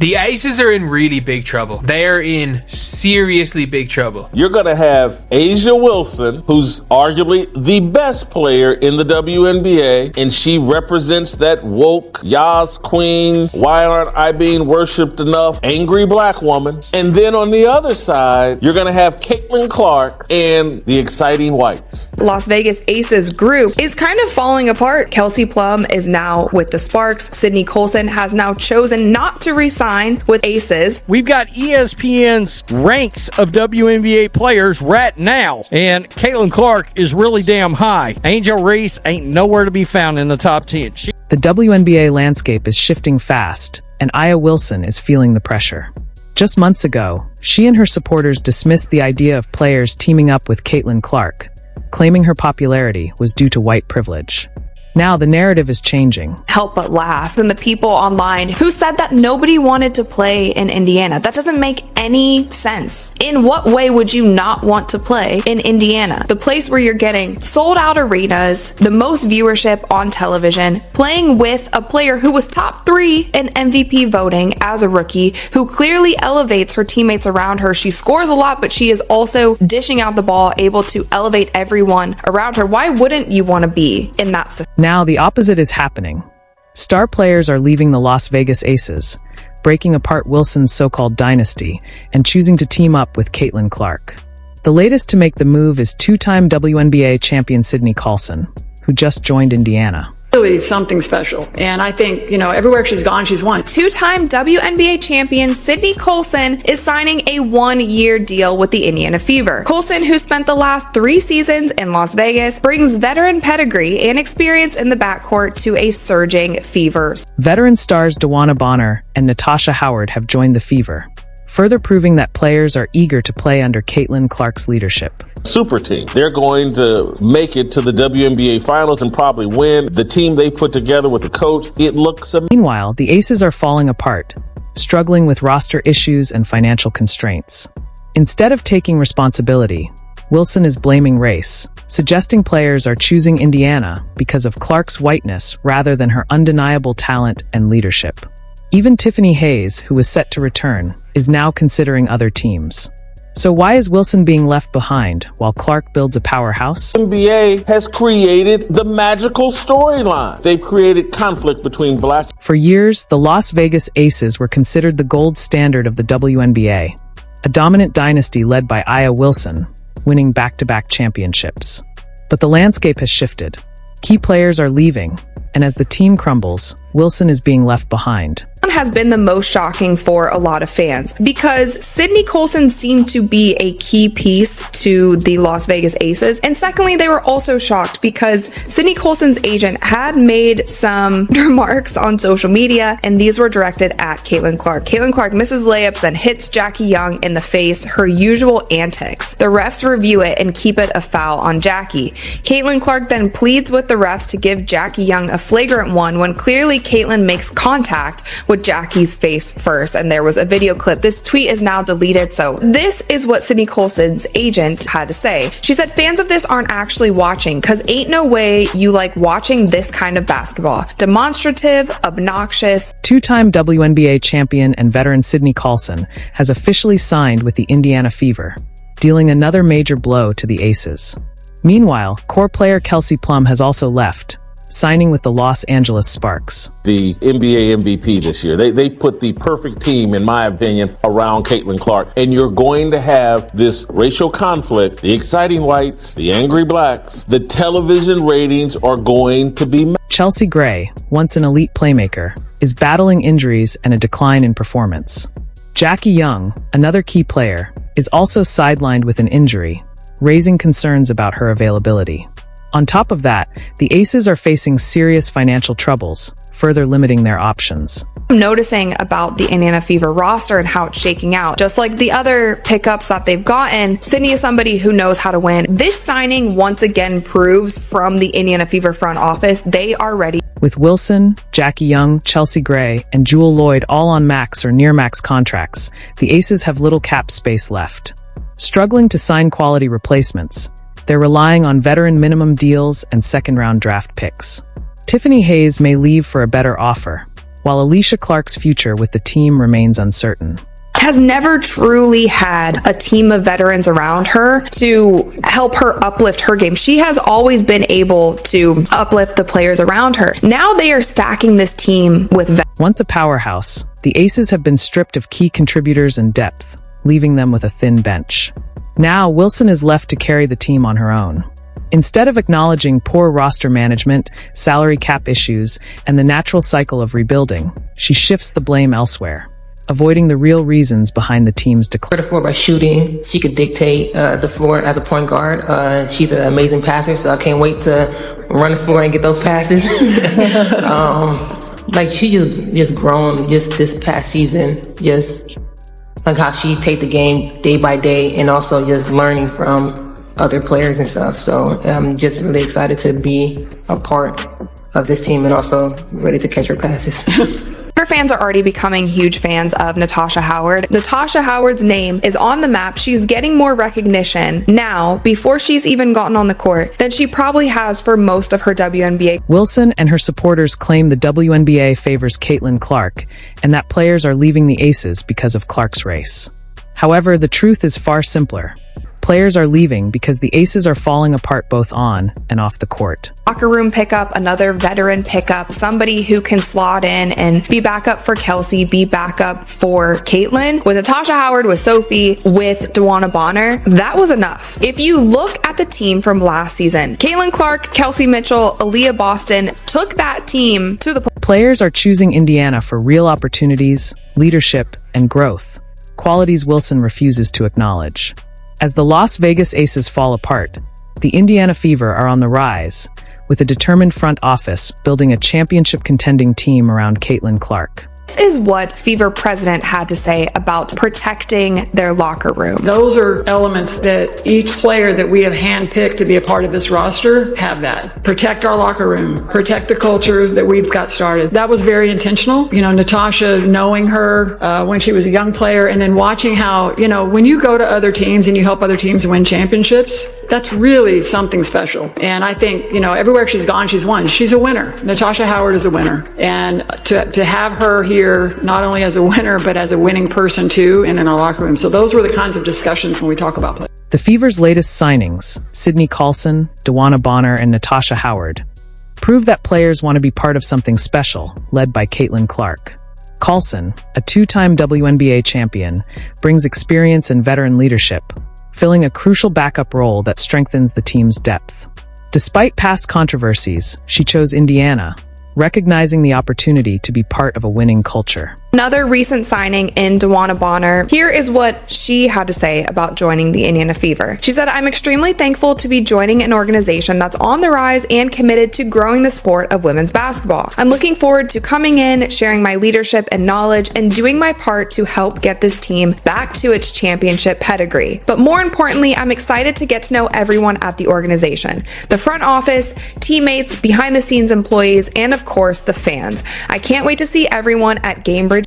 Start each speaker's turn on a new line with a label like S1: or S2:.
S1: The Aces are in really big trouble. They are in seriously big trouble.
S2: You're going to have A'ja Wilson, who's arguably the best player in the WNBA, and she represents that woke, Yas queen, why aren't I being worshipped enough, angry black woman. And then on the other side, you're going to have Caitlin Clark and the exciting whites.
S3: Las Vegas Aces group is kind of falling apart. Kelsey Plum is now with the Sparks. Sydney Colson has now chosen not to resign with Aces.
S4: We've got ESPN's ranks of WNBA players right now, and Caitlin Clark is really damn high. Angel Reese ain't nowhere to be found in the top 10.
S5: The WNBA landscape is shifting fast, and A'ja Wilson is feeling the pressure. Just months ago, she and her supporters dismissed the idea of players teaming up with Caitlin Clark, claiming her popularity was due to white privilege. Now the narrative is changing.
S3: Help but laugh. And the people online who said that nobody wanted to play in Indiana. That doesn't make any sense. In what way would you not want to play in Indiana? The place where you're getting sold out arenas, the most viewership on television, playing with a player who was top 3 in MVP voting as a rookie, who clearly elevates her teammates around her. She scores a lot, but she is also dishing out the ball, able to elevate everyone around her. Why wouldn't you want to be in that system?
S5: Now the opposite is happening. Star players are leaving the Las Vegas Aces, breaking apart Wilson's so-called dynasty and choosing to team up with Caitlin Clark. The latest to make the move is two-time WNBA champion Sydney Colson, who just joined Indiana.
S6: Really something special. And I think, everywhere she's gone, she's won.
S3: Two-time WNBA champion Sydney Colson is signing a 1-year deal with the Indiana Fever. Colson, who spent the last 3 seasons in Las Vegas, brings veteran pedigree and experience in the backcourt to a surging Fever.
S5: Veteran stars DeWanna Bonner and Natasha Howard have joined the Fever, further proving that players are eager to play under Caitlin Clark's leadership.
S2: Super team. They're going to make it to the WNBA finals and probably win. The team they put together with the coach, it looks amazing.
S5: Meanwhile, the Aces are falling apart, struggling with roster issues and financial constraints. Instead of taking responsibility, Wilson is blaming race, suggesting players are choosing Indiana because of Clark's whiteness rather than her undeniable talent and leadership. Even Tiffany Hayes, who was set to return, is now considering other teams. So why is Wilson being left behind while Clark builds a powerhouse?
S2: NBA has created the magical storyline. They've created conflict between black.
S5: For years, the Las Vegas Aces were considered the gold standard of the WNBA, a dominant dynasty led by A'ja Wilson, winning back-to-back championships. But the landscape has shifted. Key players are leaving, and as the team crumbles, Wilson is being left behind.
S3: Has been the most shocking for a lot of fans because Sydney Colson seemed to be a key piece to the Las Vegas Aces. And secondly, they were also shocked because Sydney Colson's agent had made some remarks on social media, and these were directed at Caitlin Clark. Caitlin Clark misses layups, then hits Jackie Young in the face, her usual antics. The refs review it and keep it a foul on Jackie. Caitlin Clark then pleads with the refs to give Jackie Young a flagrant one when clearly Caitlin makes contact with Jackie's face first, and there was a video clip. This tweet is now deleted, so this is what Sydney Colson's agent had to say. She said, fans of this aren't actually watching, cause ain't no way you like watching this kind of basketball. Demonstrative, obnoxious.
S5: Two-time WNBA champion and veteran Sydney Colson has officially signed with the Indiana Fever, dealing another major blow to the Aces. Meanwhile, core player Kelsey Plum has also left, signing with the Los Angeles Sparks.
S2: The NBA MVP this year. They put the perfect team, in my opinion, around Caitlin Clark. And you're going to have this racial conflict, the exciting whites, the angry blacks. The television ratings are going to be...
S5: Chelsea Gray, once an elite playmaker, is battling injuries and a decline in performance. Jackie Young, another key player, is also sidelined with an injury, raising concerns about her availability. On top of that, the Aces are facing serious financial troubles, further limiting their options.
S3: I'm noticing about the Indiana Fever roster and how it's shaking out. Just like the other pickups that they've gotten, Sydney is somebody who knows how to win. This signing once again proves from the Indiana Fever front office, they are ready.
S5: With Wilson, Jackie Young, Chelsea Gray, and Jewel Lloyd all on max or near max contracts, the Aces have little cap space left. Struggling to sign quality replacements, they're relying on veteran minimum deals and second-round draft picks. Tiffany Hayes may leave for a better offer, while Alicia Clark's future with the team remains uncertain.
S3: Has never truly had a team of veterans around her to help her uplift her game. She has always been able to uplift the players around her. Now they are stacking this team with
S5: Once a powerhouse, the Aces have been stripped of key contributors and depth, leaving them with a thin bench. Now, Wilson is left to carry the team on her own. Instead of acknowledging poor roster management, salary cap issues, and the natural cycle of rebuilding, she shifts the blame elsewhere, avoiding the real reasons behind the team's decline.
S7: The floor by shooting. She could dictate the floor as a point guard. She's an amazing passer, so I can't wait to run the floor and get those passes. Like she just grown just this past season, just like how she take the game day by day and also just learning from other players and stuff. So I'm just really excited to be a part of this team and also ready to catch her passes.
S3: Her fans are already becoming huge fans of Natasha Howard. Natasha Howard's name is on the map. She's getting more recognition now, before she's even gotten on the court, than she probably has for most of her WNBA.
S5: Wilson and her supporters claim the WNBA favors Caitlin Clark, and that players are leaving the Aces because of Clark's race. However, the truth is far simpler. Players are leaving because the Aces are falling apart both on and off the court.
S3: Locker room pickup, another veteran pickup, somebody who can slot in and be backup for Kelsey, be backup for Caitlin. With Natasha Howard, with Sophie, with DeWanna Bonner, that was enough. If you look at the team from last season, Caitlin Clark, Kelsey Mitchell, Aaliyah Boston took that team to the
S5: Players are choosing Indiana for real opportunities, leadership, and growth, qualities Wilson refuses to acknowledge. As the Las Vegas Aces fall apart, the Indiana Fever are on the rise, with a determined front office building a championship-contending team around Caitlin Clark.
S3: This is what Fever president had to say about protecting their locker room.
S6: Those are elements that each player that we have handpicked to be a part of this roster have that. Protect our locker room, protect the culture that we've got started. That was very intentional. You know, Natasha, knowing her when she was a young player and then watching how, you know, when you go to other teams and you help other teams win championships, that's really something special. And I think, you know, everywhere she's gone, she's won. She's a winner. Natasha Howard is a winner. And to have her here not only as a winner, but as a winning person too, and in our locker room. So those were the kinds of discussions when we talk about play.
S5: The Fever's latest signings, Sydney Colson, DeWanna Bonner, and Natasha Howard, prove that players want to be part of something special, led by Caitlin Clark. Colson, a two-time WNBA champion, brings experience and veteran leadership, filling a crucial backup role that strengthens the team's depth. Despite past controversies, she chose Indiana, recognizing the opportunity to be part of a winning culture.
S3: Another recent signing in DeWanna Bonner. Here is what she had to say about joining the Indiana Fever. She said, "I'm extremely thankful to be joining an organization that's on the rise and committed to growing the sport of women's basketball. I'm looking forward to coming in, sharing my leadership and knowledge, and doing my part to help get this team back to its championship pedigree. But more importantly, I'm excited to get to know everyone at the organization, the front office, teammates, behind the scenes employees, and of course, the fans. I can't wait to see everyone at Gainbridge